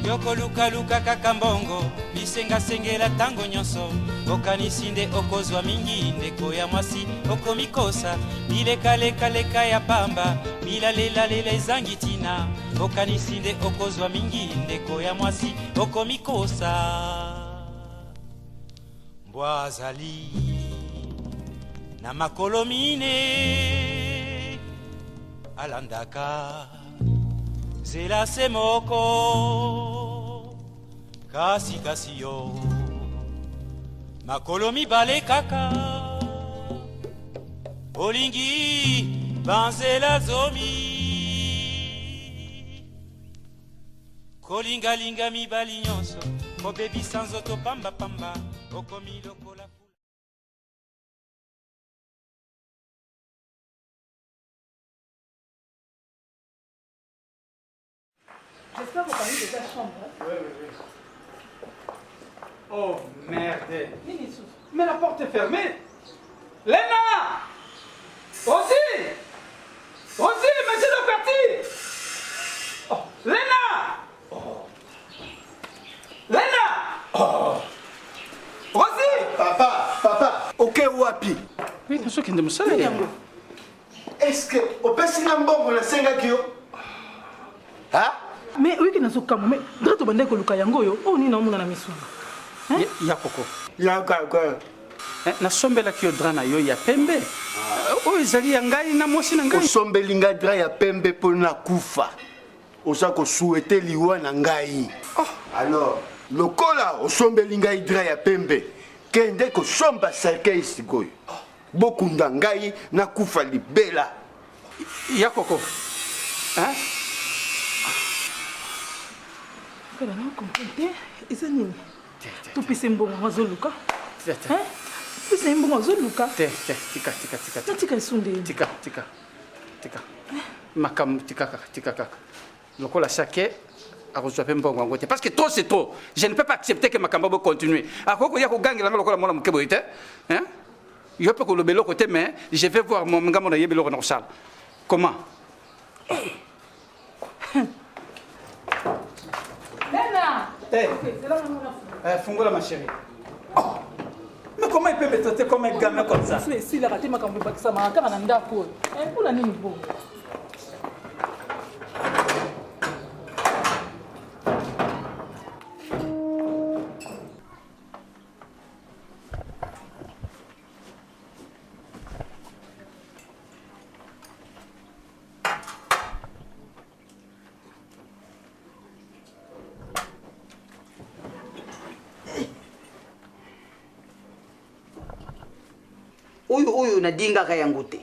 Yoko luka luka kakambongo bisenga sengela tango nyonso okanisinde okozwa mingi ndeko ya mwasi okomikosa bileka leka leka ya pamba bilalela lela ezangi tina okanisinde okozwa mingi ndeko ya mwasi okomikosa mbwazali na makolo mine alandaka zela se moko kasi kasi yo makolo mibale kaka olingi banzela zomi kolingalinga mibali nyonso kobebisa nzoto pambapamba okomi lokola. J'espère que vous avez déjà chambre. Oui. Oh merde. Mais la porte est fermée. Léna! Rosie! Rosie, mais c'est le parti! Oh, Léna! Oh. Léna! Oh. Rosie! Papa, ok wapi? Oui, je suis qui me sale. Est-ce que au pesina mbongo na senga kio? Hein? Mais oui, que sommes mais droit bande ko luka yango yo, on ni na mona na misuna. Ya koko. Ya kaka. Na sombela kio drana yo ya pembe. O ezali ya ngai na mosi na ngai. Osombeli ngai dra ya pembe pona kufa. Osa ko souhaiter liwa na ngai. Oh, alors, lokola osombeli ngai dra ya pembe. Kende ko somba cercueil sikoyo. Bokunda ngai na kufa libela. Ya koko. Hein? Kada na comprendre. Isa nini? Tu pise mbongo wazoluka? Hein? Pise mbongo wazoluka? Tika. Tika sunde. Tika. Makam tika kaka. Lokola sake akozwa pe mbongo ngote parce que trop c'est trop. Je ne peux pas accepter que Makamba continue. Akoko ya ko gangela lokola mona mukebo ite. Hein? Je peux que le belo côté mais je vais voir mon ngamo na yebelo na salle. Comment? Lena! Eh. Okay, c'est là où on a Fungola ma chérie. Oh. Mais comment il peut me traiter comme un gamin comme ça? Si la raté Makamba bakisa maka na ndako. Pour la nini bo? Uyu nadinga ka yangu te.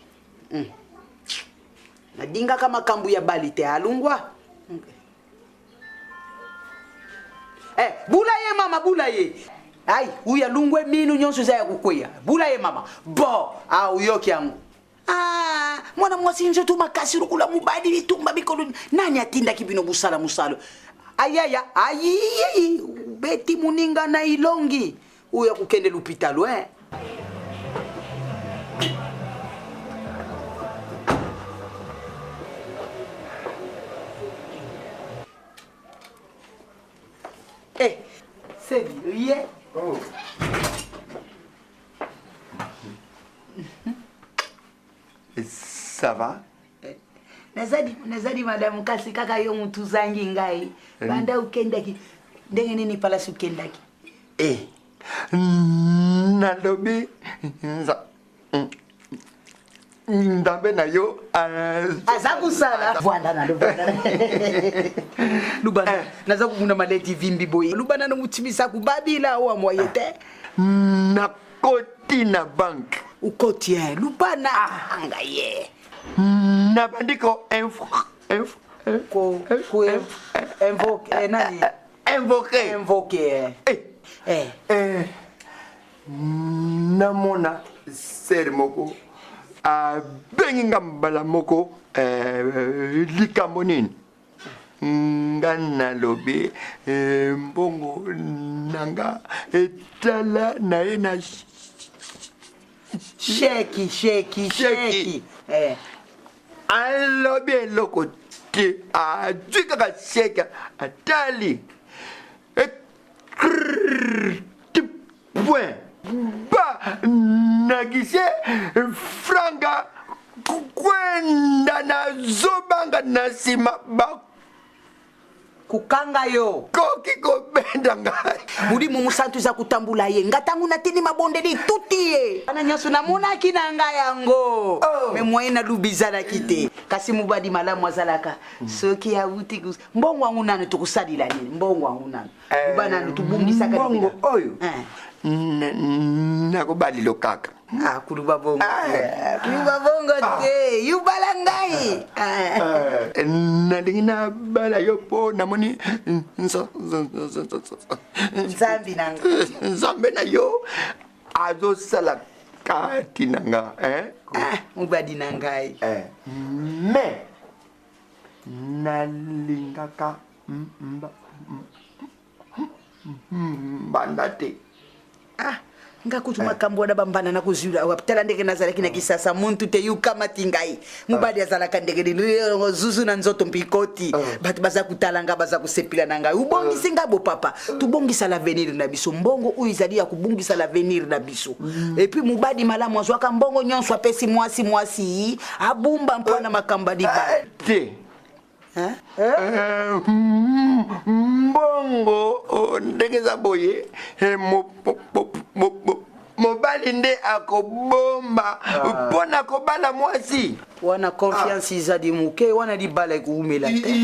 Nadinga kama kambu ya bali te alungwa. Bula ye mama bula ye. Ai, uya lungwe minu nyonso za ya kukweya. Bula ye mama. Bo, uyoki yangu. Mwana mwasi njo tu makasiru kula mubadili tumba bikolo. Nani atinda kibino busala musalo? Ayaya, ayi, beti muninga na ilongi. Uya kukende lupitalo c'est lui. Oh. Ça va? Nazadi madame kasi kaka yo mtu zangi ngai. Banda ukendaki. Ndenge nini pala sukendaki? Nalobi ndambe na yo azakusala voilà na lubana naza kumuna maleti vimbi boy lubana no mutimisa kubabila wa moyete na koti na bank ukoti lubana angaye na bandiko invoquer namona ser moko bengi ngambala moko likambo nini nga nalobi mbongo nanga etala na ye na sheki alobi eloko te azwi kaka sheki atali point ba nagise franga kwenda na zobanga na nsima kukanga yo koki kobenda ngai budi mumusantu za kutambula ye ngatangu natini mabondeli tuti ye ana nyaso namonaki na ngai yango me moyena lubizana kite kasi mubadi malamu azalaka soki auti mbongo wangu nanu tukusalila nini mbongo wangu nanu bana tubungisa kali mbongo oyo nakubalilo kaka kuluba bongo te yubala ngai nalingi na bala yo po namoni nzambe na yo azosala kati na nga mubadi na ngai me nalingaka mbanda te ngakutu makambo na bambana na kuzula wapitala ndege nazalaki na kisasa muntu te yukamati ngai mubadi azalaka ndege zuzu na nzoto mpikoti batu baza kutalanga baza kusepila na ngai ubongisi ngabo papa tubongisa l'avenir na biso mbongo uyu izali ya kubongisa l'avenir na biso et puis mubadi malamu azwaka mbongo nyonso apesi mwasi abumba mpona makamba diba te mbongo ndenge za boye mobali nde akobomba mpona kobala mwasi wana confiance izadi muke wana libala ekuumela te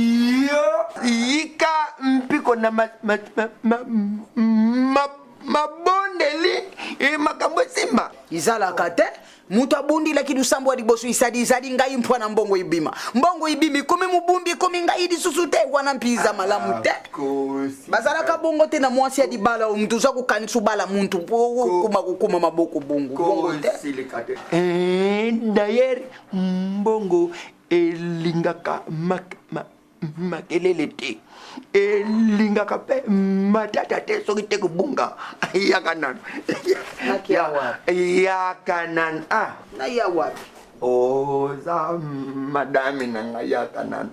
yika mpiko na mabondeli makambo esimba izalaka te mutu abundi lakini usambo wa liboso izadi ngai mpwana mbongo ibima komi mubumbi komi ngai lisusu te wana mpiza malamu te bazalaka bongo te na mwasi ya libala mutu za kukanisa bala muntu kuma maboko bongo te d'ailleurs mbongo elingaka makelele te elingaka pe matata te soki te kubunga yakanan yakanan na ya wapi oza madame na nga yakanan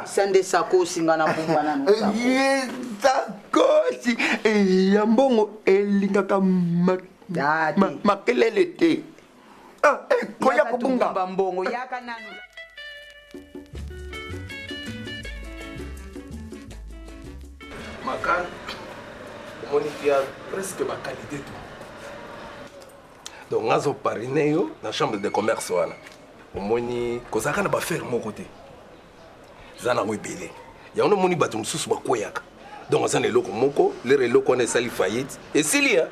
sande sakosi nga na bumba na sakosi ya mbongo elingaka makelele te koya kubunga mbongo yakananu Makan, on y a presque ma qualité tout. Donc, nous parrainé dans la chambre de commerce. On y a pas faire mon côté. Zana mo belé. Ya on moni batum susu ba koyaka. Donc zana loko moko, les loko on est sali faillite et s'il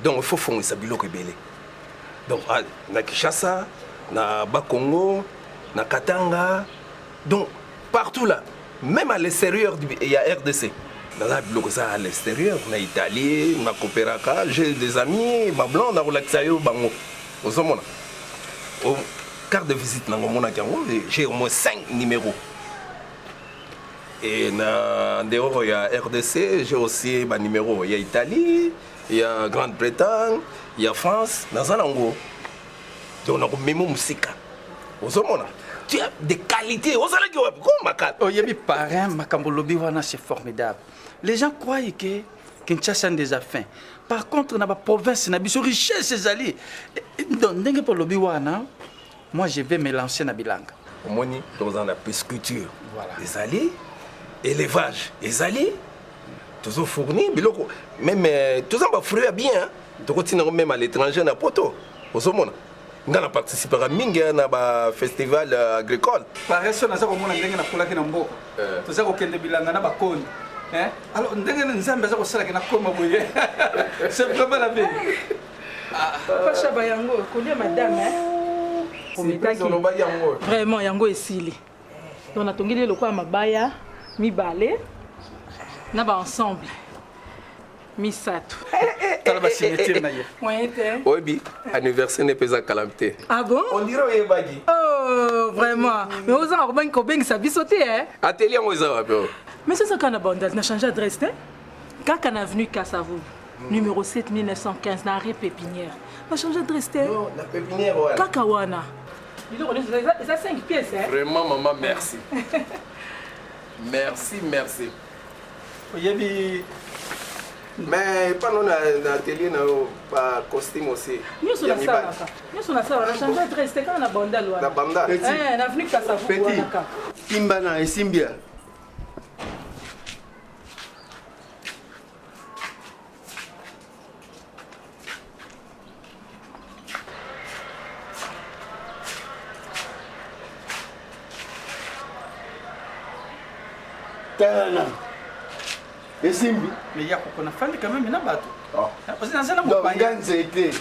donc il faut fond ça biloko belé. Donc na Kinshasa, na Bakongo, na Katanga. Donc partout là. Même à l'extérieur, il y a RDC. Dans la bloc ça à l'extérieur, on a Italie, on a Coopéraca, j'ai des amis, ma blonde, on a relaxé au bango. Au sommet. Au carte de visite, j'ai au moins 5 numéros. Et en dehors, il y a RDC, j'ai aussi un numéro. Il y a Italie, il y a Grande-Bretagne, il y a France, dans un ango. Donc on a même musique. Au sommet. Tu as des qualités. Parrain, c'est formidable. Les gens croient que Kinshasa a des affaires. Par contre, dans la province, il y a des richesses. Donc, pour lobby, moi, je vais me lancer dans la bilanga. Dans la pisciculture, les alliés, élevage, les alliés, tous ont fourni, même tous ont fruit bien. Tu continues même à l'étranger, à Poto. On a participé à un festival agricole. Par exemple, nous avons alors, c'est vraiment la vie. Vraiment, yango esili. Donc, on a tongé le quoi mabaya, mi balé, na ba ensemble. Misato. Oui, anniversaire n'est pas à calamité. Ah bon? On dirait Bagui. Oh, vraiment. Mais vous avez un copain qui s'habille sauté, hein? Atelier, on va. Mais c'est ça qu'on a bandage. On a changé d'adresse, hein? Quand on a venu Kassavou, numéro 7 1915, dans la Pépinière. On a changé d'adresse, hein? Non, la Pépinière, ouais. Kakawana. Ça 5 pièces, hein? Vraiment, maman, merci. Merci. oyebi mais pas non na atelier na ba costume aussi. Nyonso na salaka. Nyonso na salaka. Na change adresse te kana na bandal wana. Na bandal. Na avenue Kasavu wana ka. Kimba na esimbia. Tana. Esimbi. Mais il y a qu'on a fait quand même une bateau. Parce que dans un moment Nganzete.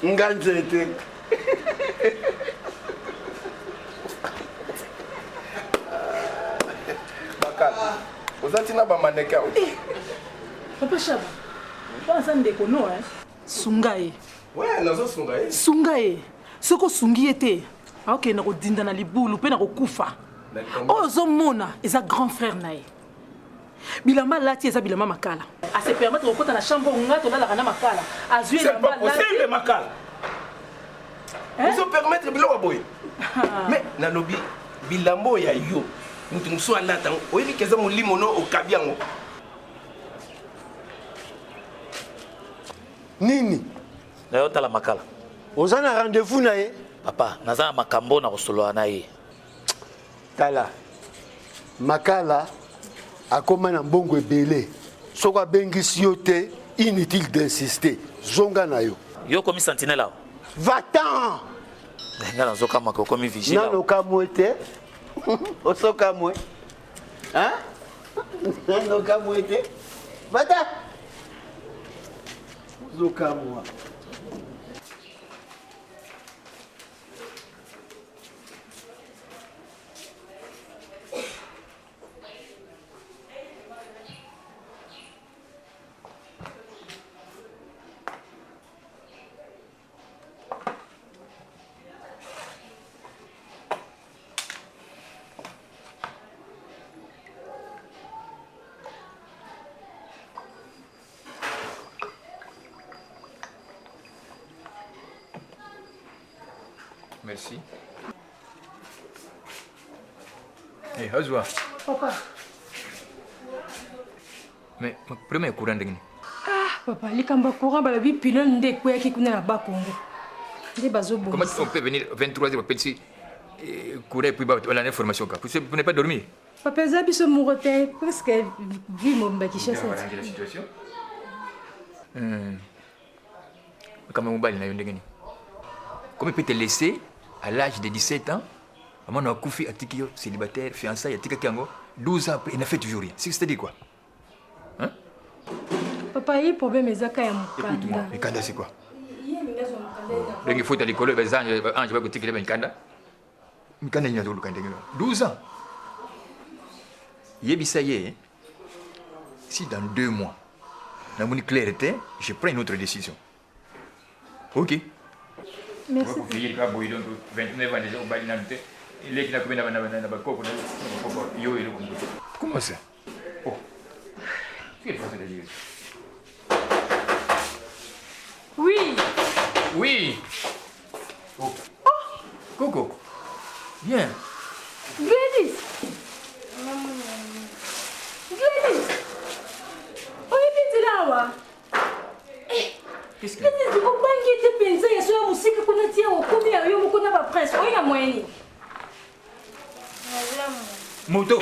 Nganzete. Bakal. Vous êtes na ba maneka. Papa Chaba. Pas ça ndeko no hein. Sungaye. Ouais, nazo sungaye. Sungaye. Soko sungi ete. OK na kodinda na libulu pe na kokufa. Ozomona eza grand frère nae. Bilamba lati eza bilamba makala. A se permettre de na chambre ngato la na makala. Azui c'est pas possible makala. Vous se permettre biloko boy. Mais na lobi bilambo ya yo. Mutu muso alata oyebi keza molimo no okabiango. Nini? Na yo tala makala. Ozana rendez-vous nae. Papa, naza makambo na kosoloa na ye. Tala. Makala akoma na mbongo ebele. Soko abengisi yo te, inutile d'insister. Zonga na yo. Yo komi sentinelle. Va-t'en. Nga na zoka mako komi vigile. Nano kamwe te. Osoka mwe. Hein? Nano kamwe te. Va-t'en. Zoka mwa. Merci. Hey, Hazwa. Papa. Mais mon premier courant de Papa, les cambas courant, bah la vie pilon de quoi qui connaît la bas Congo. Des bateaux bon. Comment on peut venir 23h pour penser courir puis la information car vous n'avez pas dormi. Papa, ça puis ce mouroté parce que vu mon bakisha ça. La situation. Comment on balle na yondengeni. Comment peut te laisser à l'âge de 17 ans, à mon akoufi atikio célibataire, fiançailles, atika kiango, 12 ans après, il n'a fait toujours rien. C'est-à-dire quoi? Hein? Papa, il y a problème mais Zaka ya Écoute-moi, mukanda. le kanda c'est quoi? Donc il faut aller coller les anges va côté que le kanda. Mukanda il y a le kanda. 12 ans. Yebisa ye. Si dans 2 mois, dans mon clarté, je prends une autre décision. OK? Merci. Il va bouillir donc 29 ans déjà au bal n'anté. Il est qui n'a combien na bakoko na yo et le comment ça? Oh. Qu'est-ce que ça veut dire? Oui. Oui. Oh. Coco. Bien. Gladys. Gladys. Oh, il est là wa. Qu'est-ce que Gladys, tu comprends qu'il était pensé il y a sur la musique qu'on a tiré au combien il y a eu qu'on a pas presse. Oh, il y a moyen. Moto.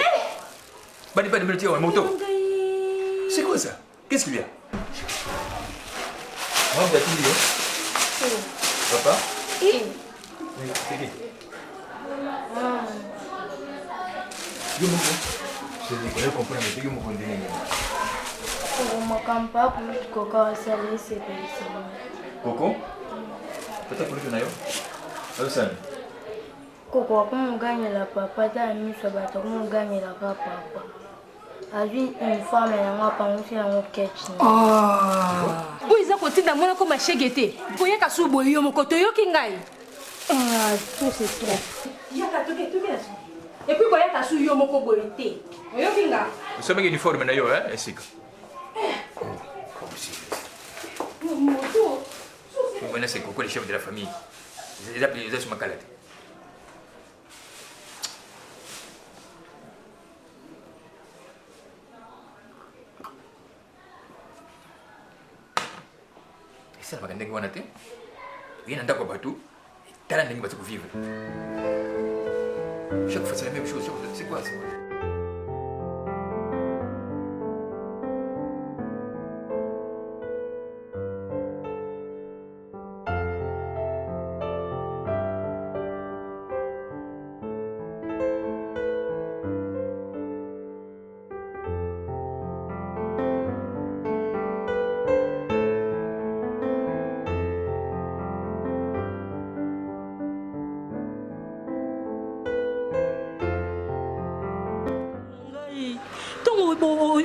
Pas de tirer moto. C'est quoi ça? Qu'est-ce qu'il y a? Maman, tu as dit, papa? Oui, c'est qui? Yo mon je dis que je comprends mais yo mon condamné. Coco? Peut-être que tu n'as pas. Alsan. Coco, comment gagne la papa? T'as mis ce bateau, comment gagne la papa? A vu une femme et un pas on fait un catch. Où ils ont côté dans mon comme chégete. Pour y a kasu boyo mon koto yo kingai. Ah, tout c'est trop. Ya ka toke toke. Et puis quoi y a kasu yo mon ko boyete. Yo kinga. Vous savez uniforme na yo hein, c'est que. Moto. Maintenant c'est Coco le chef de la famille. Les appelés les sur ma calette. asalaka ndenge wana te oye na ndako ya bato tala ndenge bato kovivre chaque fois c'est la même chose c'est quoi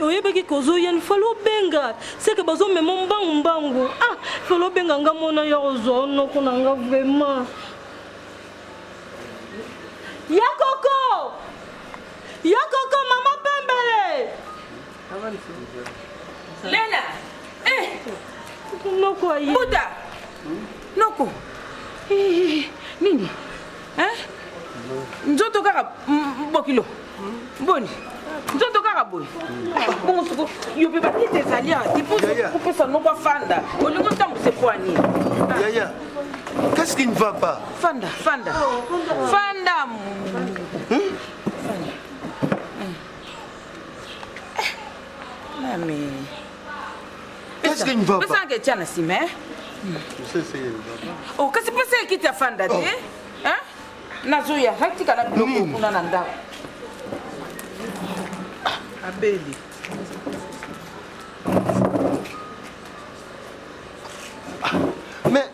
oyebaki kozoya falo benga seke bazomema mbangu falo benga nga mona ya kozwa onoko na nga vraiment ya koko mama pembele Lena noko aye Buda noko nini nzoto kaka bokilo mboni nzoto kaka boy bongo yo pe pas te salia ti pour ça non pas fanda olingo tambo c'est quoi ni Yaya, qu'est-ce qui ne va pas? Fanda mais Qu'est-ce qui ne va pas? Ça que tiens si mais Je sais c'est ne va pas. oh qu'est-ce qui passe qui t'a fanda hein nazoya hakika na biloko kuna na ndako abeli Mais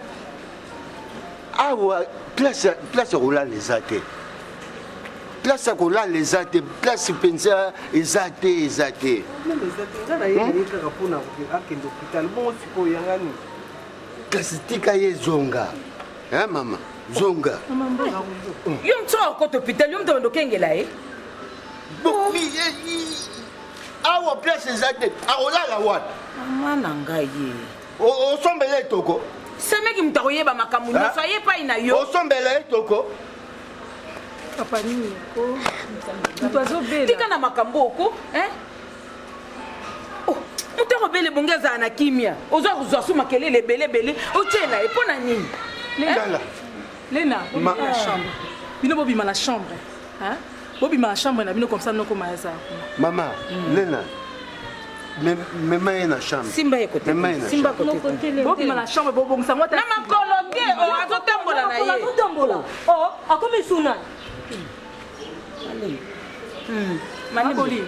place roula les athées. Place roula les athées. Place pensa les athées. Place tika ye zonga. Hein maman? Zonga. Yom tso ko to hôpital yom to ndokengela Awa place les athées. Arola la wat. Mama ngai O sombele toko. semeki mutakoyeba makambo nyonso ayepa ina yo osombela etoko papa nini ko mutu azobela tika na makambo oko mutako bele bonge azala na kimia ozwa kozwa su makelele ebelebele otyela epo na nini Lena la chambre bino bobima na chambre bobima na chambre na bino comme ça noko mayaza Maman, Lena Même na chambre. Simba écoute. Simba côté. Bobima na chambre bobongisa ngota. Na makolo te o azotambola na ye. Azotambola. Oh, akomi suna. Malembe.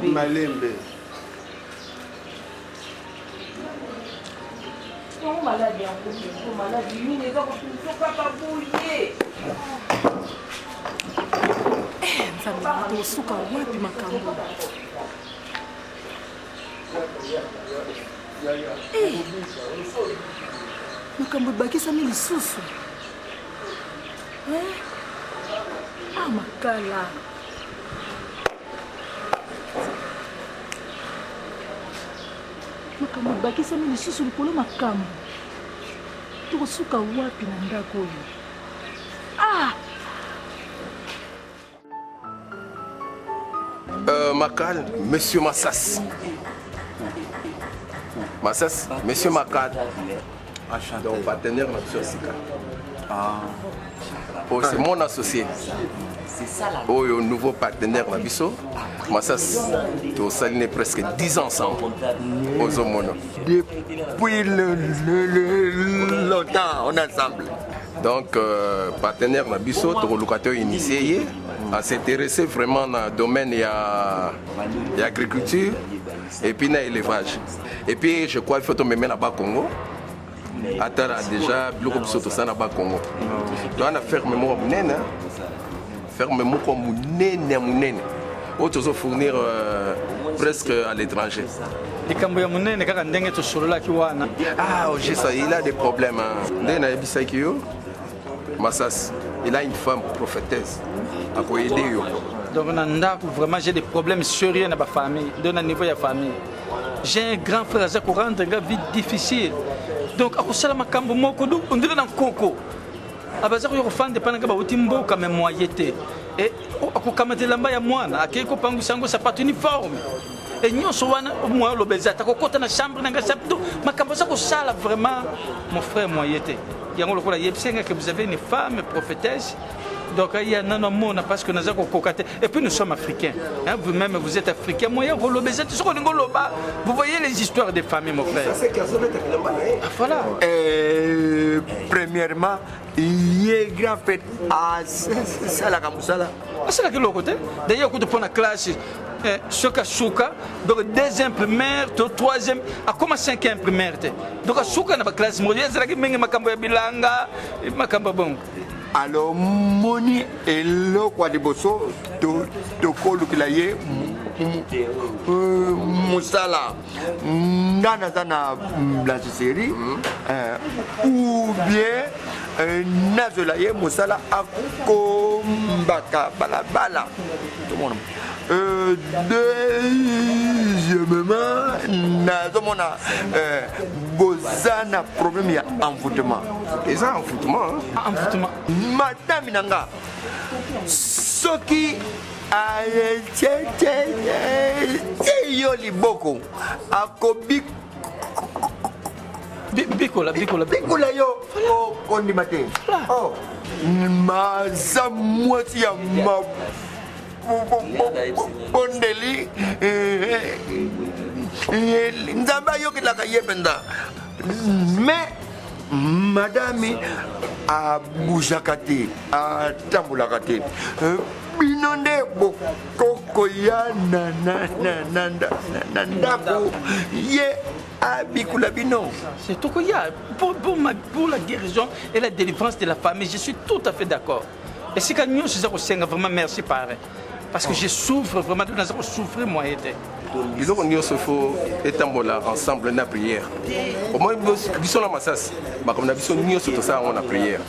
Malembe. On maladie en couple, on maladie, nous les gens qui ne sont pas bouillés. Nzambe tosuka wapi makambo makambo ebakisami lisusu makala makambo ebakisami lisusu likolo makambo tokosuka wapi na ndako oyo Makal, Monsieur Massas. Massas, Monsieur Makal. Donc, partenaire de Monsieur Sika. Oh, c'est mon associé. Oh, un nouveau partenaire de Bisso. Massas, nous sommes presque 10 ans ensemble. Aux Omono. Depuis longtemps, on est ensemble. Donc, partenaire de Bisso, le locataire initié. À s'intéresser vraiment dans le domaine de l'agriculture et puis dans l'élevage. Et puis je crois qu'il faut que me mettre là-bas au Congo. Attends, déjà, il faut que je sois là-bas au Congo. Donc on a fait mes mots mounène. Faire mes mots comme mounène. Autres ont fournir presque à l'étranger. Ah, il a des problèmes. Massas, il a une femme prophétesse. Donc vraiment j'ai des problèmes sérieux dans ma famille, dans le niveau de la famille. J'ai un grand frère qui rend une vie difficile. Donc à cause de ma cambo moko on dirait dans coco. Abaza ko fande pananga ba utimbo kama moyete. Et ako kama de lamba ya mwana akeko pangu sango sapato uniforme. et nyonso wana moi lo beza ta kokota na chambre nanga sabto makambo za ko sala vraiment mon frère moi yete yango lokola yebsenga que vous avez une femme prophétesse. Donc il y a non mon parce que nous avons cocaté et puis nous sommes africains. Hein, vous-même vous êtes africain. Moi vous voyez les histoires des familles mon frère. Ah, voilà. Premièrement, il y a grand fait à ça la camusala. Ah c'est là que l'autre côté. D'ailleurs quand on prend la classe Souka, donc deuxième primaire, troisième, à comment cinquième primaire. Donc à Souka na classe mondiale, c'est là que menga makambo ya bilanga, makambo bon. Alors moni elo kwa liboso to kolu kilaye musala ndana zana blanchisserie ou bien nazolaye musala akombaka balabala tout le monde. Deuxièmement, nazomona bozana problème ya envoûtement. Et ça envoûtement, envoûtement. Madame Nanga, soki yo liboko akobi bikola yo kondima te. Oh, maza mwasi ya bondeli nzambe ayokelaka ye mpenza mais madame abuzaka te atambolaka te bino nde bokokoya na ndako ye abikula bino. C'est tout qu'il y a pour la guérison et la délivrance de la famille. Je suis tout à fait d'accord. Et c'est quand nous sommes vraiment merci pareil. Parce que je souffre vraiment, nous avons souffert moi. Disons que nous faut étambola ensemble dans la prière. Au moins, nous sommes dans Massas. Comme nous sommes tous ça, on a prière.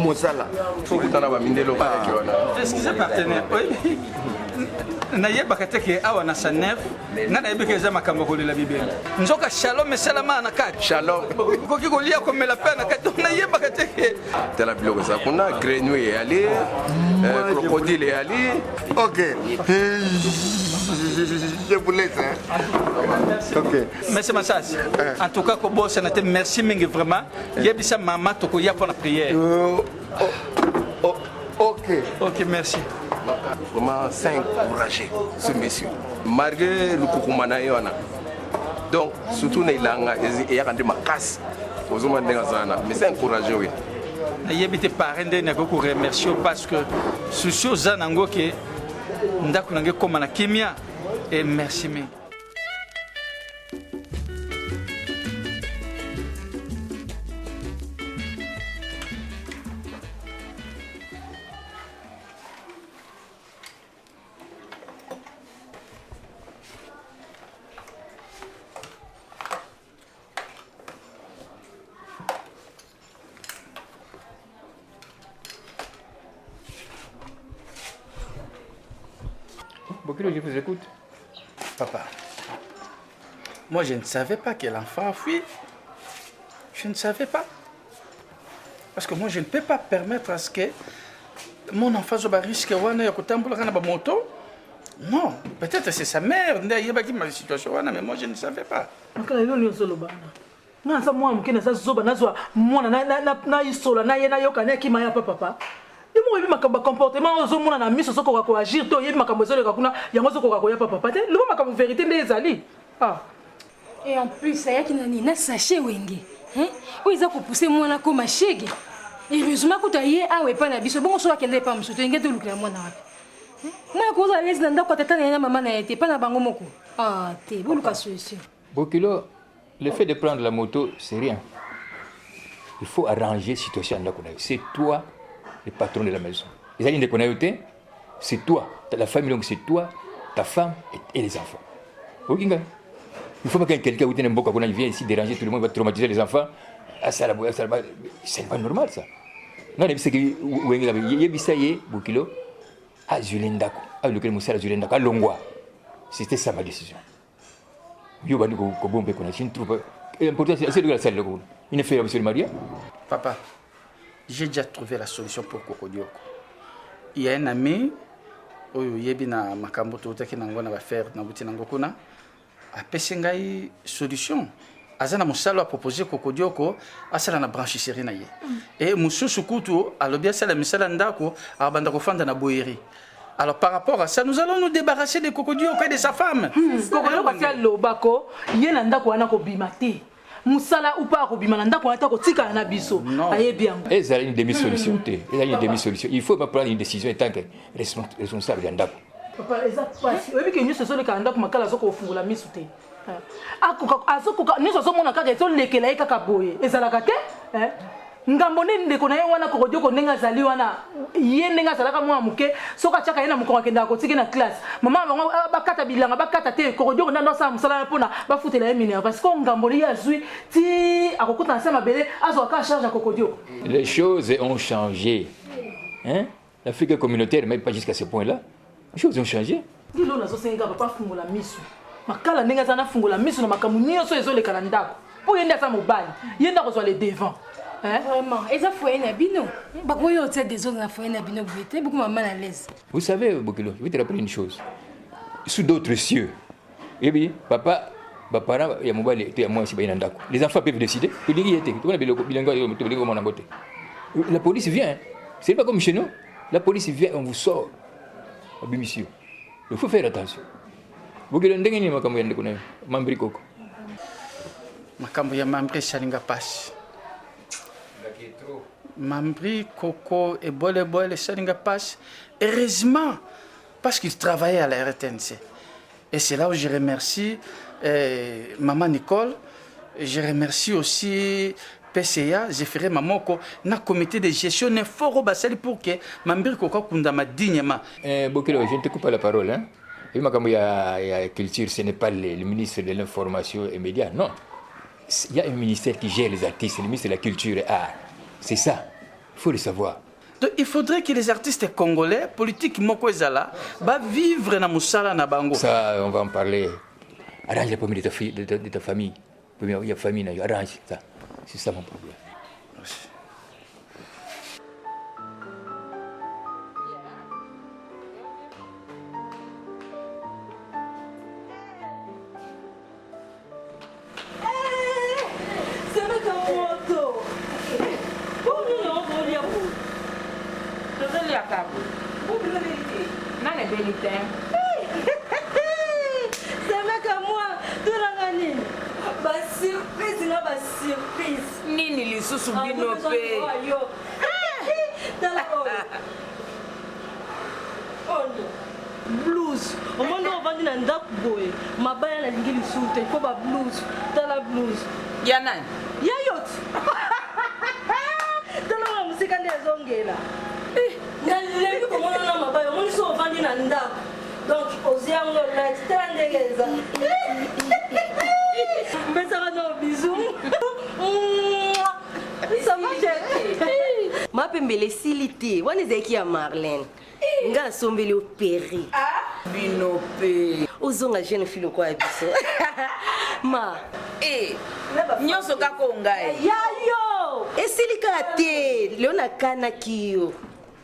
Mosala. Excusez partenaire. Nayeba que awa na sanef nga nayeba ke za makambo ko la Bible nzoka shalom et salama na kati shalom ko ki ko lia ko mela pe na kati nayeba que tela biloko za kuna grenouille et aller crocodile et aller. OK, je vous laisse OK, merci Massas. En tout cas ko bossa na te merci mingi vraiment yebisa mama to ko ya pour la prière. OK, merci. Vraiment, c'est encouragé, ce monsieur. Malgré le koukoumana, donc, surtout, il y a ma casse. Mais c'est encouragé, oui. Il y a des parents qui remercient parce que ce chose que nous avons comme la kimia. Et merci. Bokilo, je vous écoute. Papa, moi je ne savais pas que l'enfant a fui. Je ne savais pas. Parce que moi je ne peux pas permettre à ce que mon enfant soit risque de moto. Non, peut-être c'est sa mère, ma situation, mais moi je ne savais pas. Moi, je suis comportement, je suis agir, je suis vérité des alliés. Et en plus, ça y est, il y a sachet wenge. Où ils ont poussé moi là comme chèque. Et heureusement que tu as eu un weapon à biso. Bon, soit qu'elle n'est pas me soutenir, tu as moi là. Moi, quand je suis dans quand tu as maman n'a été pas na bango moko. Ah, t'es bon le solution. Bokilo, le fait de prendre la moto, c'est rien. Il faut arranger la situation. C'est toi le patron de la maison. Les alliés de Konayote, c'est toi. La famille, donc c'est toi, ta femme et les enfants. Ok, il ne faut pas que quelqu'un vienne ici déranger tout le monde, va traumatiser les enfants. C'est pas normal ça. Non, mais c'est que c'était ça ma décision. Papa, j'ai déjà trouvé la solution pour Kokodioko. Il y a un ami, il y a un makambo qui va faire une solution. Azana musalo a proposé Kokodioko à ça na blanchisserie na ye. Et mususu kutu alobia ça la misala ndako abanda ko fanda na boyeri. Alors par rapport à ça, nous allons nous débarrasser de Kokodioko et de sa femme. Kokodioko tia lobako yena ndako wana ko bimate. Musala ou pas ko bimana ndako ata ko tika na biso. Aye bien. Et ça une demi-solution. Une demi-solution. Il faut pas prendre une décision en tant que responsable de ndako. Papa, exact pas. Oui, que nous ce sont les candidats pour makala zoko fungula misute. Azokoka nous sommes na kaka to lekela kaka boye. Ezalaka te, ngambo nini ndeko na ye wana Kokodioko nenga zali wana ye nenga zalaka mwa muke soka chaka ye na mukonga kenda ko tiki na classe. Mama bango bakata bilanga bakata te Kokodioko na nosa musala pona ba futela ye mineur parce que ngambo li azui ti akokota nsema bele azo ka charge à Kokodioko. Les choses ont changé. Hein? L'Afrique communautaire mais pas jusqu'à ce point-là. Les choses ont changé. Dilo na zo senga papa fungula misu. Makala nenga zana fungula misu na makamunyo so ezole kala ndako. Po yenda sa mobali. Yenda ko zo le devant. Vraiment, et ça faut un abino. Bakoyo au tête des autres na faut un abino bouté beaucoup maman à l'aise. Vous savez Bokilo, je vais te rappeler une chose. Sous d'autres cieux. Eh bien, papa parents ya mobali était à moi si ba ndako. Les enfants peuvent décider. Tu dis y était. Tu connais bilingue. La police vient. C'est pas comme chez nous. La police vient, on vous sort. Monsieur. Il faut faire attention. Vous voulez ndenge ni makambo yande kuna mambri koko. Makambo ya mambri shalinga passe. Mambri koko et bole shalinga passe. Heureusement parce qu'il travaillait à la RTNC. Et c'est là où je remercie maman Nicole, je remercie aussi PCA, j'ai fait mamoko na comité de gestion ne fort basali pour que mambiri koko kundama dignement. Bokilo, je ne te coupe pas la parole hein. Et makambo ya culture, ce n'est pas le ministre de l'information et médias, non. Il y a un ministère qui gère les artistes, le ministre de la culture et art. C'est ça. Il faut le savoir. Donc, il faudrait que les artistes congolais, politiques moko ezala, ba vivre na musala na bango. Ça, on va en parler. Arrange la famille de ta famille. Il y a famille, arrange ça. C'est ça mon problème. Merci. Nini lisusu bino pe blues omondo ovandi na ndako boye mabaya na lingi lisusu te ko ba blues tala blues ya nani ya yoti tala wa musika nde ezongela na lengi komona na mabaya omoni so ovandi na ndako donc oziango la tala ndegeza mbesaka no bisou mapembele silité wana ezalaki ya Marlène nga asombeli opéri bino pe ozonga jeune fille lokwa ya biso ma nyonso kaka ongai yayo esilika te leo nakanaki yo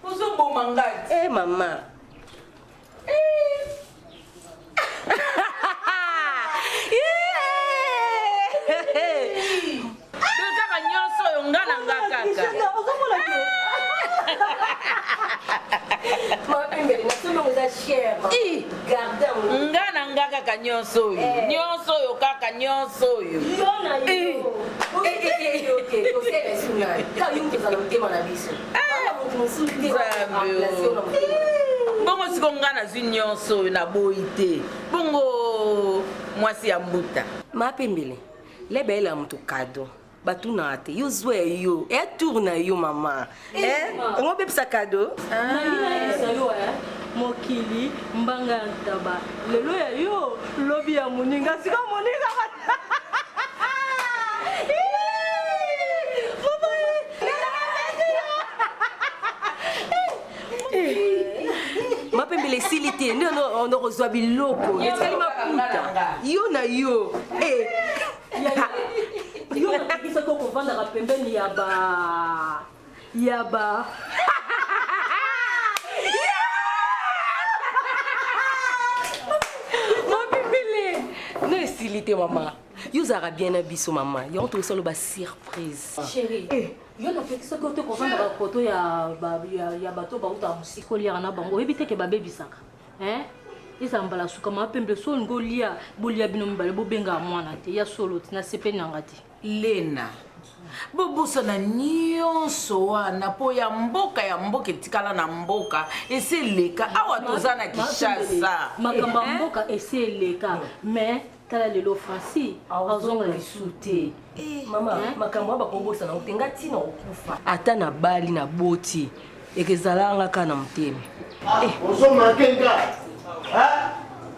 ozoboma ngai mama kaka nyonso oyo nga na nga kaka nga na nga kaka nyonso oyo nyonso oyo kaka nyonso oyo bongo siko nga nazwi nyonso oyo naboyi te bongo mwasi ya mbuta mapembele lebeela mutu kado batuna te yo zwa yo etourna yo mama ngo bebisa kado mokili mbanga ntaba lelo ya yo lobi ya moninga sika moninga mapembele silité nde on reçoit biloko etikali maputa yo na yo yo nakisa ko kovandaka pembeni ya Yaba. Non, estilité, maman. Vous avez bien habillé, maman. Vous avez trouvé une surprise. Chérie, yo na fekisa ko te kozanga ba photo ya bato ba uta musiko lia na bango ebite ke babebi saka. Isambala suka mapembe so ngolia bolia bino mbale bobenga mwana te ya solo tina sepe nangati. Lena. Bobusa na nyonso wana po ya mboka etikala na mboka eseleka awa tozana Kinshasa. Makamba mboka eseleka mais tala lelo Francis azonga lisute. Mama, makambo ba kobosa na utenga tina okufa. Ata na bali na boti ekezalanga kana mtemi. Ozo makenga.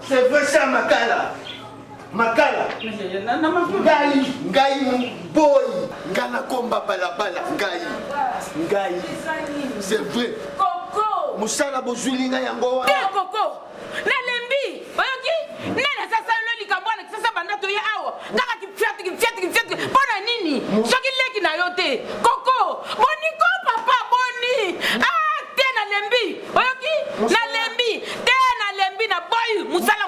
C'est vrai ça Makala. Makala. Ngai boy. Ngana komba balabala ngai. C'est vrai. Coco. Musala bozulinga yango wa. Coco. Na lembi. Oyoki? Nena sasa lo likambwana sasa banda to ya awa. Kaka kifyati. Bona nini? Soki leki na yote. Coco. Boniko papa boni. Tena lembi. Oyoki? Na lembi. Lembi na boy musala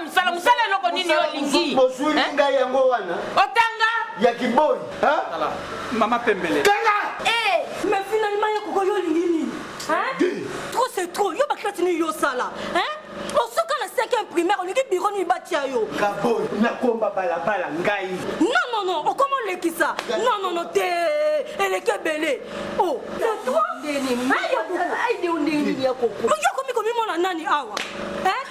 loko nini yo lingi bozulinga yango wana otanga ya kiboy Mama Pembele. Mais finalement ya koko yo lingi trop c'est trop yo ba classe ni yo sala on se quand la 5e primaire on dit biro ni batia yo kaboy na komba balabala ngai non on comment lekisa non te eleke belé oh c'est toi aïe de ndini ya koko yo komi mona nani awa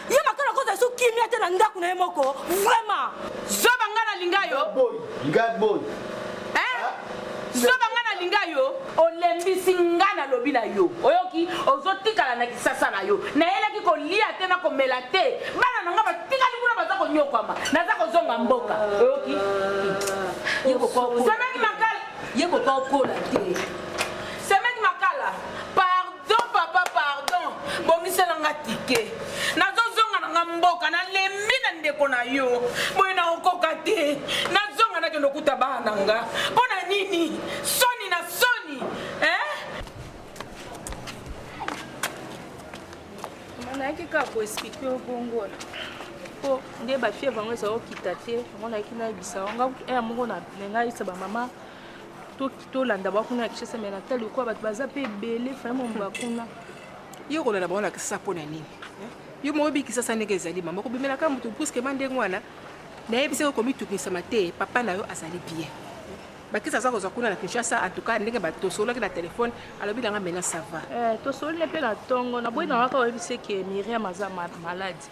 yo makala koza so kimia te na ndaku na yemoko vraiment zoba ngana lingayo boy zoba ngana lingayo olembisi ngana lobi na yo oyoki ozotikala na Kisasa na yo na eleki ko lia te na komela te bana nanga batikali kuna baza ko nyokama naza ko zonga mboka oyoki yeko ko semeki makala yeko ko la te semeki makala pardon papa pardon bomisela ngatike nazozonga na mboka na lembi na ndeko na yo boye na okoka te nazonga na kendo kuta bana nga pona nini soni na soni naiki kaka koexplike obongo po nde bafie bango eza okita te yango naiki nayebisa nga ya moko na ngai isa bamama tolanda bakuna ya Kinshasa me na tali kwa bato baza mpe ebele vraimen bakuna yo kolanda bango na Kisasa mpo na nini yo moko oyebi Kisasa ndenge ezali mama kobimelaka moto puskema ndenge wana nayebisi komitukisama te papa na yo azali bien bakisa aza kozwa kuna na Kinshasa en tout cas ndenge batosolaki na telefone alobi nanga mena ça va tosolile mpe na ntongo naboyi na waka oyebisi ke Miriam aza malade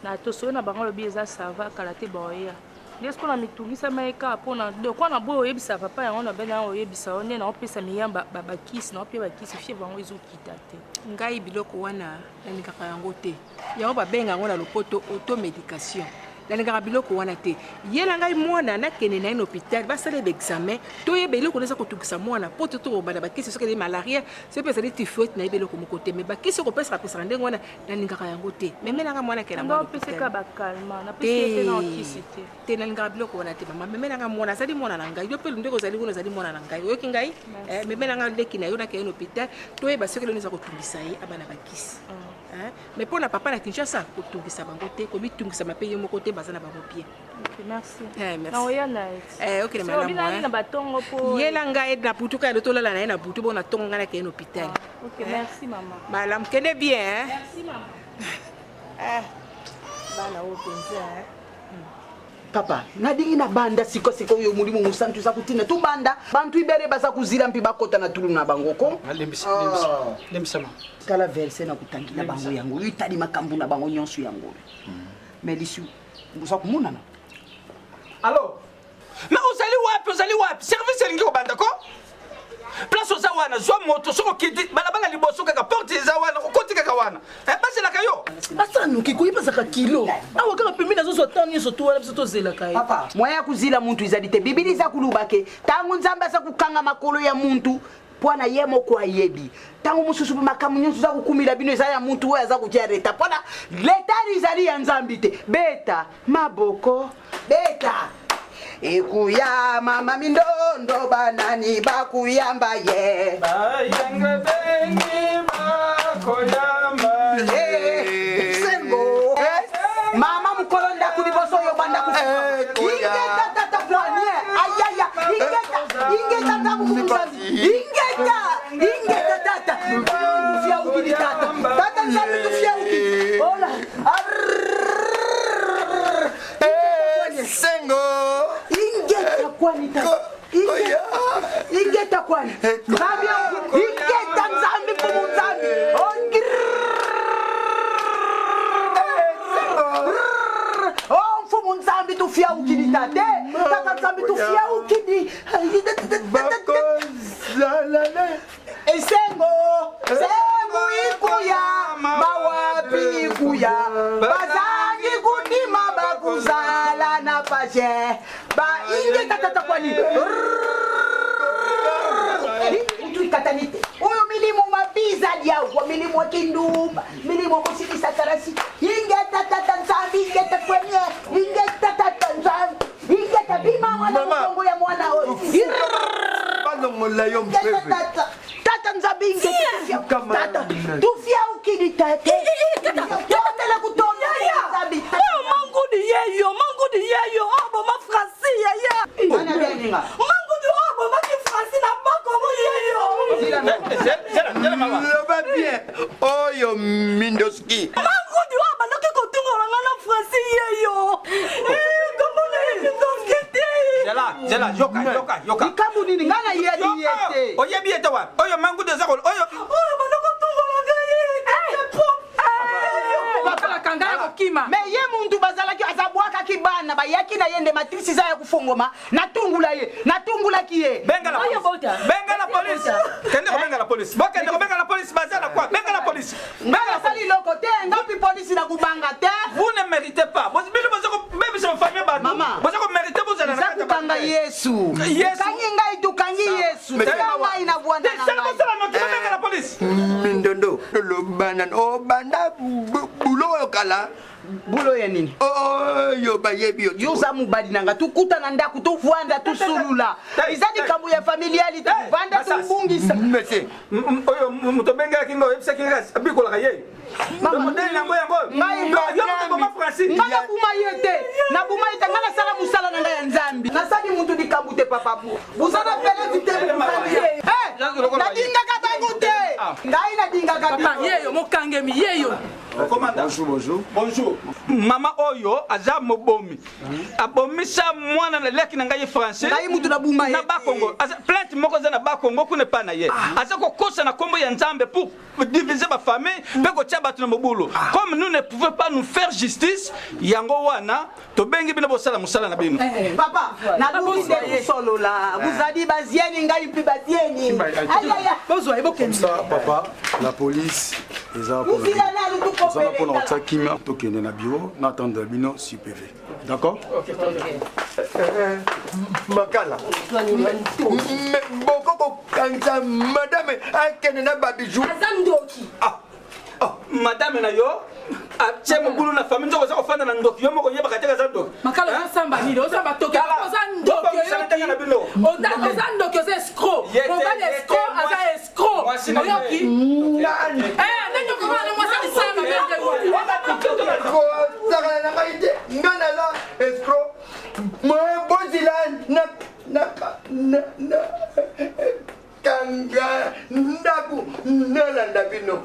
na tosoli na bango alobi eza ça va kala te baoya nde siko na mitungisa maeka mpona dekwa na boyi oyebisa papa yango na bena oyebisa o nde na opesa Miriam bakisi na opie bakisi fie bango ezokita te ngai biloko wana nalingaka yango te yango babenga yango na lopoto automédication nalingaka biloko wana te ye na ngai mwana nakende na ye na hôpital basala baexamen toyeba eloko eza kotungisa mwana mpo te tokobanda bakisi soki ezali malaria soki mpe ezali typhoïde nayeba eloko moko te me bakisi kopesaka ndenge wana nalingaka yango te meme nanga mwana akenda te nalingaka biloko wana te mama meme nanga mwana azali mwana na ngai yo mpe ndenge ozali kuna ozali mwana na ngai oyoki ngai meme nanga leki na yo nakende na hôpital toyeba soki eloko eza kotungisa ye abana bakisi mais mpo na papa na Kinshasa kotungisa bango te komitungisama mpe ye moko te baza na bango bien. Merci. Ok, madame. Yela ngai na putuka ndo tolala na ye na butu bona tonga ngana ke hôpital. Ok, merci maman. Malam kene bien. Merci maman. Bana openza. Papa, nadingi na banda siko yo mulimu musantu za kutina tu banda bantu ibere baza kuzira mpi bakota na tulu na bangoko. Lembisa. Kala verse na kutangira bango yango itali makambu na bango nyonso yango. Melisi busa kumuna na. Allo? Na uzali wapi? Service elingi ko banda ko? Place oza wana zwa moto soko kiti balabala liboso kaka porte za wana kotika ka wana. Basi la kayo. Asa nuki kuipa za kilo. Awa kaka pembe nazo so tani so tuwa biso to zela kai. Papa, moya kuzila muntu izalite bibili za kulubake. Tangu nzamba za kukanga makolo ya muntu. Pwana yemo kwa yebi. Tangu mususu makamu nyonso za kukumila bino eza ya muntu oya za kutia reta. Pwana leta rizali ya nzambite. Beta maboko. Beta. ikuya mama mindondo banani bakuyamba ye bayanga bengi bakoyamba sengo mama mukolonda kuliboso yo banda ingeta tata kwanye ayaya ingeta tata mumuzazi ingeta tata tufia ukidi tata nzambi tufia ukidi ola sengo ingeta kwani tata ingeta kwani nzambi ingeta nzambi mumuzazi nzambi tufia ukidi tate tata nzambi tufia ukidi sengo ikuya bawapi ikuya bazangi kudima bakuzala na pashe ba inge tata kwani tuikatanite uyo milimu mabiza diawo milimu wakindumba milimu kusikisa karasi inge tata nzambi inge takwenye inge tata nzambi inge tabima wana mkongo ya mwana oyo bano molayo mpepe tata nzambi inge tata tufia ukidi tate totele kutonda nzambi mangudi yeyo abo mafrasi ya ana beninga mangudi abo mafrasi na bako mo yeyo loba bien oyo mindoski mangudi abo noke kotunga ngana frasi yeyo Zela, yoka. Ikabu nini ngana yete. Oye biete wa. Oyo mangu de zako. Oyo banoko tungolanga ye. Bakala kangala kokima. Me ye muntu bazalaki azabwaka kibana bayaki na yende matrisi za ya kufongoma natungula kiye. Benga la police. Kende ko benga la police. Bokende ko benga la police bazala kwa. Benga la police. Benga sali lokote ngapi police na kubanga te. Vous ne méritez pas. Vous bili bozako bébé sa famille ba. Bozako mériter vous allez na kanga Yesu. Kanyi ngai tukanyi Yesu. Kama inavuana na. Sala no benga la police. Mindondo lo banan o banda bulo kala bulo ya nini? Yo bayebi yo. Yuza mubadi nanga tukuta na ndaku tuvanda tusulula. Izani kamu ya familiali tuvanda tubungisa. Mese. Oyo mutobenga kingo yepsa kinga bikola kaye. Mama modeli nango yango. Ngai yo mo Francis. Ngana buma yete. Na buma yete ngana sala musala nanga ya nzambi. Nasadi muntu dikambute papa bu. Buzana pele vitebe mukanye. Na dinga katangute. Ngai na dinga kabisa. Papa yeyo mokangemi yeyo. Bonjour. Mama oyo aza mobomi. Abomisa mwana na leki na ngai français. Ngai mutu na buma na Bakongo. Aza plainte moko za na Bakongo kuna pa na ye. Aza ko kosa na kombo ya Nzambe pour diviser ma famille, pe ko tia batu na mobulu. Comme nous ne pouvons pas nous faire justice, yango wana to bengi bino bosala musala na bino. Papa, na buzi de solo la. Buzadi bazieni ngai pi bazieni. Ayaya. Bozwa ebokeni. Papa, la police Nous allons prendre ça qui m'a toqué dans le bureau, n'attendre bino sur PV. D'accord? Makala. Boko kanza madame akene na babiju. Azandoki. Madame na yo atie mobulu na famille nzoko za kofanda na ndoki yo moko yeba kateka za ndoki. Makala osamba nilo osamba toke ozandoki yo. Ozandoki oza escroc. Mobali escroc aza escroc. Oyoki. Nendo komana mwasali sama bende wo. Ko sala na kaite ngana la escroc. Mo bozilan na kanga ndaku nalanda bino.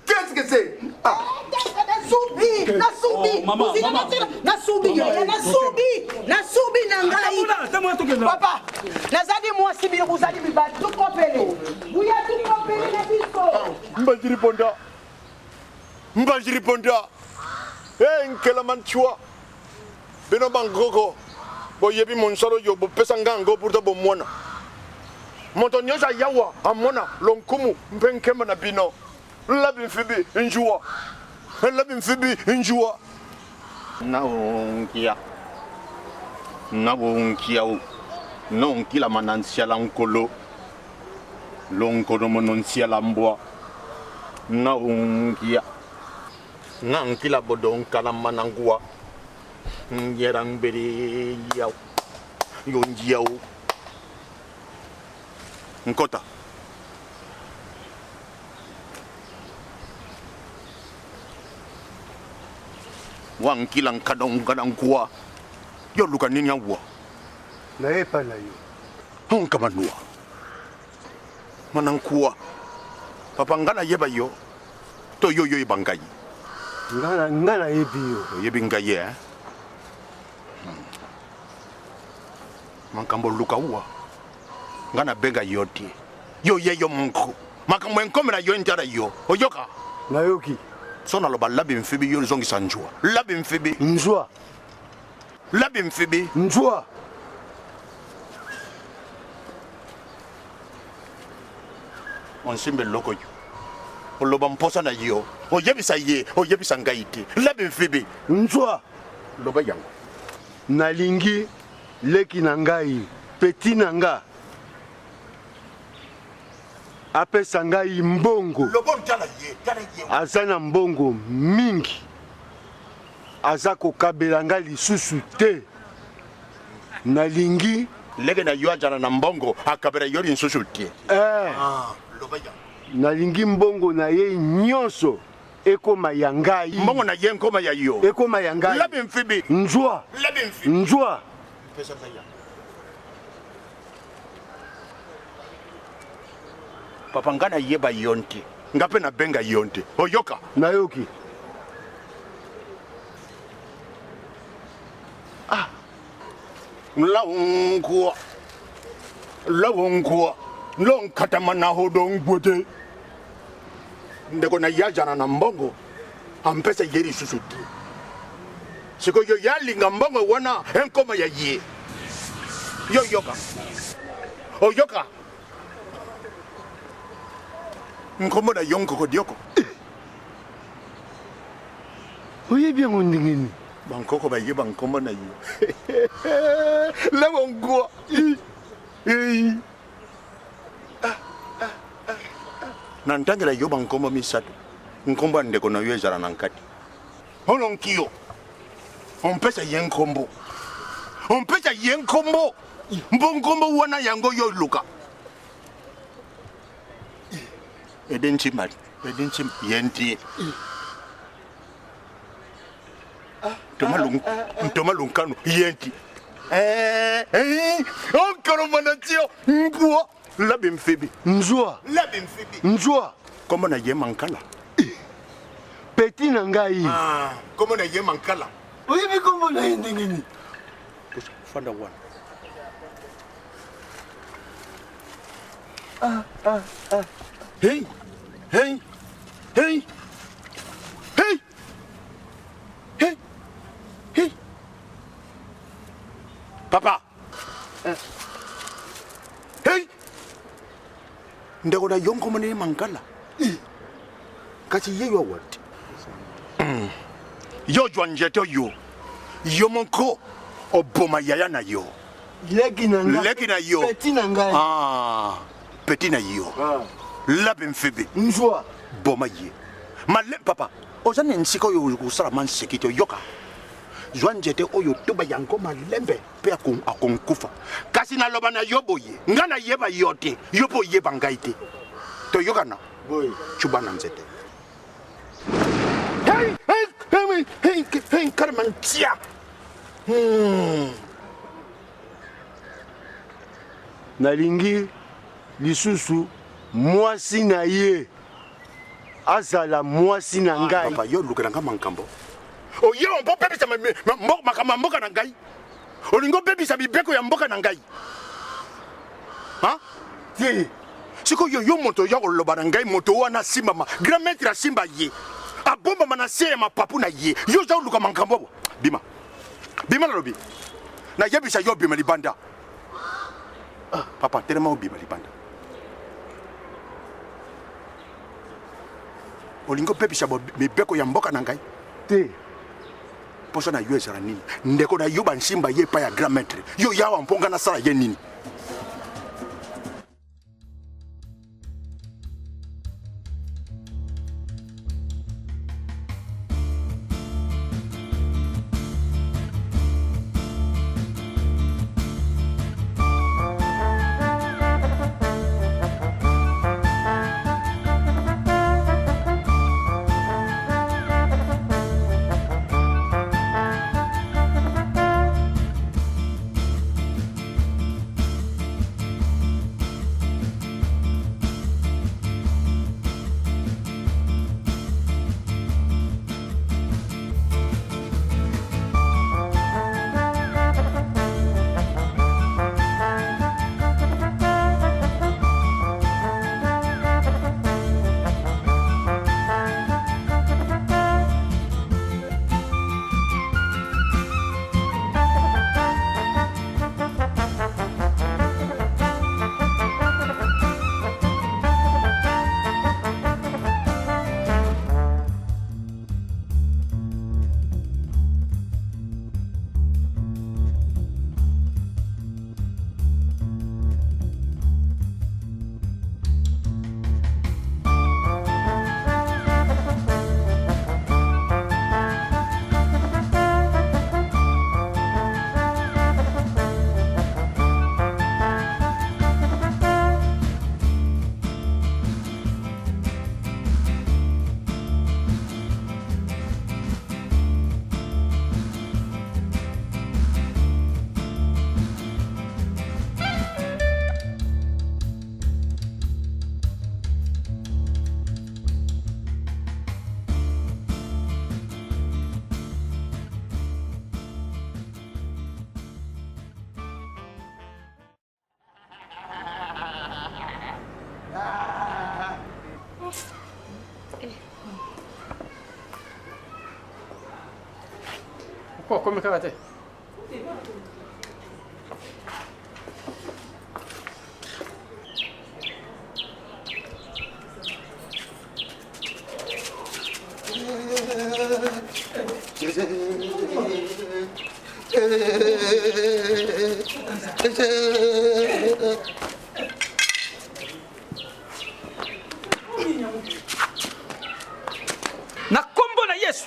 Qu'est-ce que c'est? Nasubi nangai. Papa, nazadi mwasi bi uzadi bi ba tu kopele. Buya tu kopele na biso. Mbajiri ponda. Nkela manchua. Beno bangoko. Boyebi monsoro yo bo pesangango pour bo mwana. Montonyosa yawa amona lonkumu mpenkema na bino. Labin fibi injua. Labin fibi injua. Na onkia o. Na onkila manansia la nkolo. Lonkono mononsia la mboa. Na onkia. Na onkila bodo onkala manangua. Yerang beri yao. Yon yao. Nkota. Wang kilang kadong kuwa. Yo luka nini wa. Na epa na yo. Hong kamanua. Manang kuwa. Papangana yeba yo. To yo ibangai. Ngana yebi yo. Yebi ngai eh. Mankambo luka wa. Ngana bega yoti. Yo yo munku. Makambo enkomera yo entara yo. Oyoka. Na yoki. Sona loba labi mfibi yo zongi sanjua. Labi mfibi. Njua. Labi mfibi. Njua. On simbe loko yo. Oloba mposa na yo. Oyebisa ye. Oyebisa ngaiti. Labi mfibi. Njua. Loba yango. Nalingi leki na ngai. Peti na nga. Apesa ngai mbongo. Aza na mbongo mingi. Aza kokabela ngai lisusu te. Nalingi lege na yo ajana na mbongo akabela yo lisusu te. Nalingi mbongo na ye nyonso ekoma ya ngai. Mbongo na ye nkoma ya yo. Ekoma ya ngai. Labi mfibi. Njua. Labi mfibi. Njua. Pesa ya. Papangana yeba yonte. Ngape na benga yonte. Oyoka. Na yoki. Ah. Laungwa. Long katamana hodong bote. Ndeko na yajana na mbongo. Ampesa yeri susuti. Siko yo yali ngambongo wana enkoma ya ye. Yo yoka. Oyoka. Nkomo na yonko kodioko. Oye bien on ndingini. Bankoko ba yeba nkomo na yo. Lewo ngwa. Na ntangela yo bankomo misatu. Nkombo ndeko na yo ezala na nkati. Hono nkio. On pesa yenkombo. On pesa yenkombo. Mbonkombo wana yango yo luka. Edenchi yenti. Ntoma lunkano yenti. Encore manatio ngwa labi mfibi. Njua. Labi mfibi. Njua. Komo na ye mankala. Peti na ngai. Komo na ye mankala. Oyebi komo na ye ndingini. Fanda one. Hey. Papa. Hey. Ndeko na yonko mone mankala. Kasi yeyo what? Yo jwanjeto yo. Yo monko oboma yaya na yo. Leki na yo. Peti na ngai. Peti na yo. Labi mfibi. Njua. Boma ye. Male papa. Ozane nsiko yo kusala man sekito yoka. Jwanjete oyo tuba yanko malembe pe akonkufa. Kasi na loba na yobo ye. Ngana yeba yote. Yobo yeba ngaite. To yoka na. Boy. Chubana nzete. Hey, Karamantia. Nalingi lisusu mwasi na ye. Azala mwasi na ngai. Papa yo lukela nga mankambo. Oye on peut bebisa makama mboka na ngai. Olingo bebisa bibeko ya mboka na ngai. Ha? Ti. Siko yo moto ya koloba na ngai moto wana simba ma grand maître simba ye. Abomba manase ma papu na ye. Yo ja luka mankambo. Bima na lobi. Na yebisa yo bima libanda. Papa tellement obima libanda. Olingo bebisa bibeko ya mboka na ngai. Te. Poso na yo ezala nini? Ndeko na yo bansimba ye pa ya grand maître. Yo yawa mponga na sala ye nini? Ko komi kaka te. Na kombo na Yesu.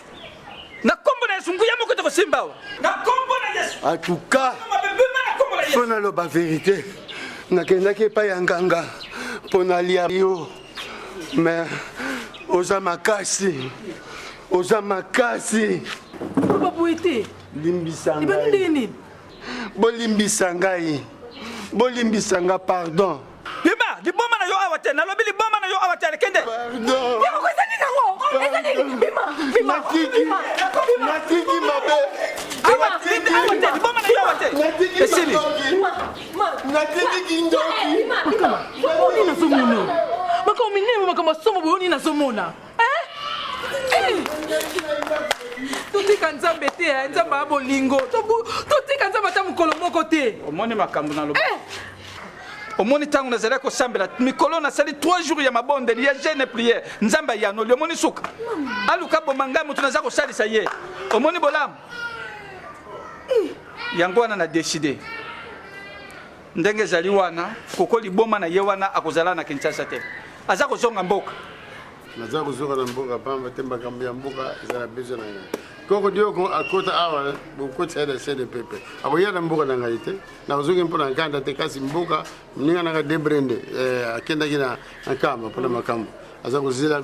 Na kombo na Yesu nguya moko to simba. Na kombo na Yesu. En tout cas, faut na lo ba vérité. Na kenda ke pa yanganga. Pona lia yo. Mais oza makasi. Oza makasi. Papa Bouité. Limbisanga. Ibani nini? Bolimbisa ngai. Bolimbisa nga pardon. Bima, di boma na yo awate, na lobi di boma na yo awate kende. Pardon. Bima ko sani nango. Bima. Natiki mabe. Awate, di boma na yo awate. Esili. Natiki kindoki. Bima. Boni na somona. Maka ominemo maka masomo boni na somona. Totika nzambe te, nzambe abolingo. Totika nzambe ta mukolo moko te. Omoni makambo na lobi. Omoni tangu nazala ko sambela mikolo na sali 3 jours ya mabonde ya jeûne prière nzamba ya no omoni suka aluka bomanga mutu naza ko salisa ye omoni bolam yango wana na décider ndenge zali wana koko liboma na ye wana akozala na Kinshasa te aza ko zonga mboka naza ko zonga na mboka pamba te makambo ya mboka ezala besoin na ye koko dio ko akota awa bokota ya CNPP aboya na mboka na ngai te na uzungi mpona nkanda te kasi mboka mninga na debrende akenda kina nkamba pona makambo aza kuzila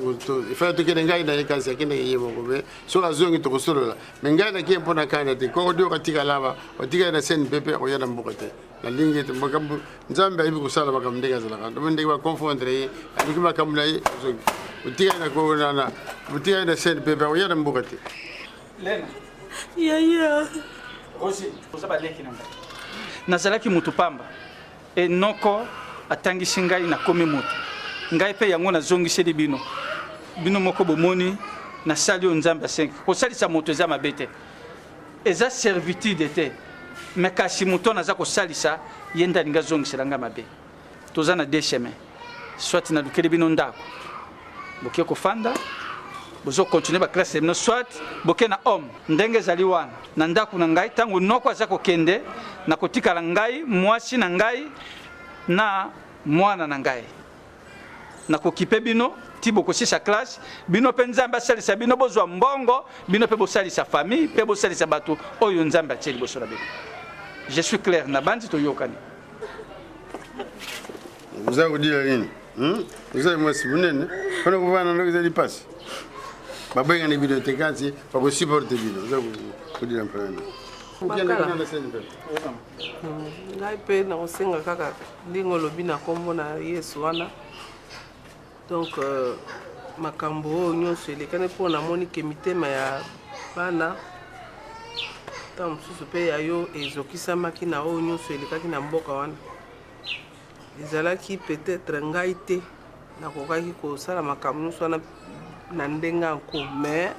ifa to kene ngai na kasi akenda yebo kobe so azungi to kosolola mengai na kie mpona nkanda te koko dio katika lava otika na CNPP aboya na mboka te na lingi te makambo nzambe ayibi kusala makambo ndega zala kando ndege ba confondre abiki makambo na ye uzungi otika na ko na otika na CNPP aboya na mboka te Lena. Yaya. Rosi, ozaba leki nanga. Nazalaki mutu pamba. E noko atangisi ngai na komi mutu. Ngai pe yango na zongiseli bino. Bino moko bomoni na sali onzamba 5. Ko sali sa moto za mabete. Eza servitude te. Me kasi muto naza ko salisa yenda ninga zongisela nga mabe. Toza na deux chemins. Soit na lukeli bino ndako. Boke ko fanda. Bozo continuer ba classe no soit boke na homme ndenge zali wana na ndaku na ngai tangu noko aza ko kende na kotika la ngai mwasi na ngai na mwana na ngai na kokipe bino tibo ko sisa classe bino pe nzamba salisa bino bozwa mbongo bino pe bosalisa famille pe bosalisa batu oyo nzamba tsheli bosora bino. Je suis clair na bandi to yokani. Vous avez dit rien. Vous avez moi si vous n'êtes pas on va dans le passe. Babenga ni video tekati pa ko support video za ku dira mpana ngai pe na osenga kaka ndingo lobi na kombo na Yesu wana donc makambo oyo nyonso elekani mpo namoni ke mitema ya bana ta mosusu mpe ya yo ezokisamaki na oyo nyonso elekaki na mboka wana ezalaki peut-être ngai te nakokaki kosala makambo nyonso wana na ndenge nko mais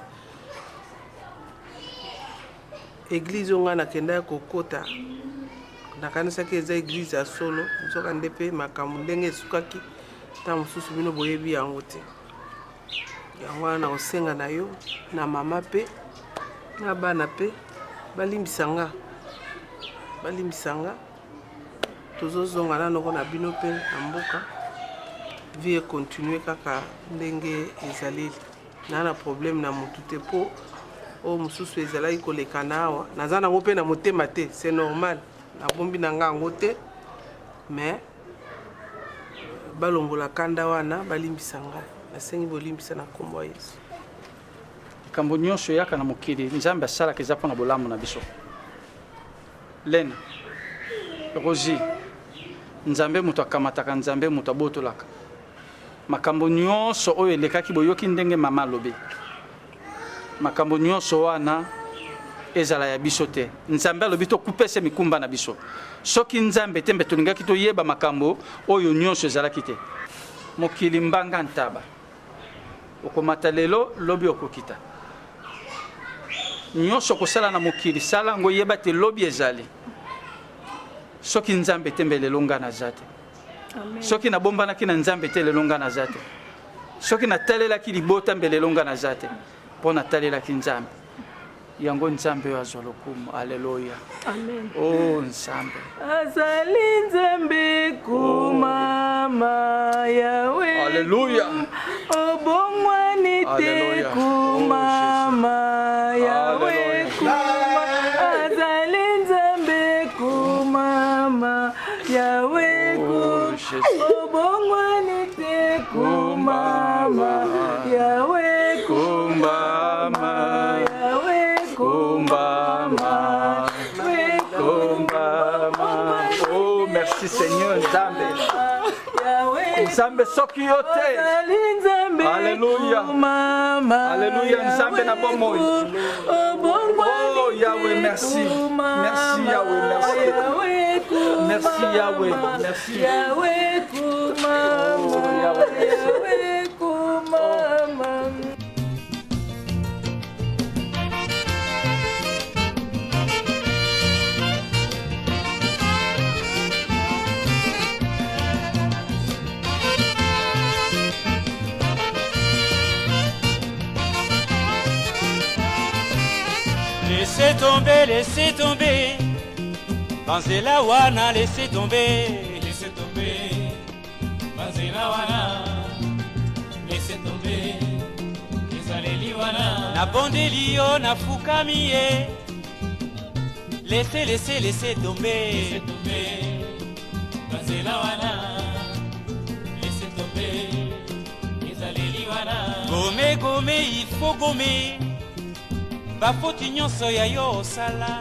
église onga nakenda kokota nakanisaki eza église ya solo nzoka nde mpe makambo ndenge esukaki ntango mosusu bino boyebi yango te yango wana nakosenga na yo na mama mpe na bana mpe balimbisanga tozozonga nanoko na bino mpe na mboka vie continue kaka ndenge ezaleli na problème na mutu te po o mususu ezalaki koleka na awa naza nango mpe na motema te c'est normal nabombi na nga yango te mais balongola kanda wana balimbisa ngai nasengi bolimbisa na kombo ya Yesu kambo nyonso yaka na mokili nzambe asalaka eza mpona bolamu na biso. Lena Rosi nzambe moto akamataka nzambe moto abotolaka makambo nyonso oyo elekaki boyoki ndenge mama alobi makambo nyonso wana ezala ya biso te nzambe alobi tokupesa mikumba na biso soki nzambe tembe tolingaki toyeba makambo oyo nyonso ezalaki te mokili mbanga ntaba okomata lelo lobi okokita nyonso kosala na mokili sala yango yeba te lobi ezali soki nzambe te mbe lelo nga naza te soki nabombanaki na nzambe te lelo nga naza te soki natalelaki libota mbe lelo nga naza te mpo natalelaki nzambe yango nzambe oyo azwa lokumu. Alleluya, amen. Oh nzambe azali nzambe kumama yawe. Alleluya, obongwani te kumama yawe kuma. azali nzambe kumama yawe kuma. obongwani te kumama yawe kumama yawe kumbama, kumbama. Oh, merci Seigneur Nzambe. Nzambe soki yote. Alléluia. Alléluia Nzambe na bomoi. Oh Yahweh, merci. Merci Yahweh, merci. Merci Yahweh, merci. Yahweh kumama, Yahweh kumama. Laissez tomber, Banzela wana, laissez tomber, Banzela wana, laissez tomber, Ezaleli wana, na bondeli yo na fukami ye, laissez tomber, Banzela wana, laissez tomber, Ezaleli wana, gome, il faut gommer. Bafoti nyonso ya yo osala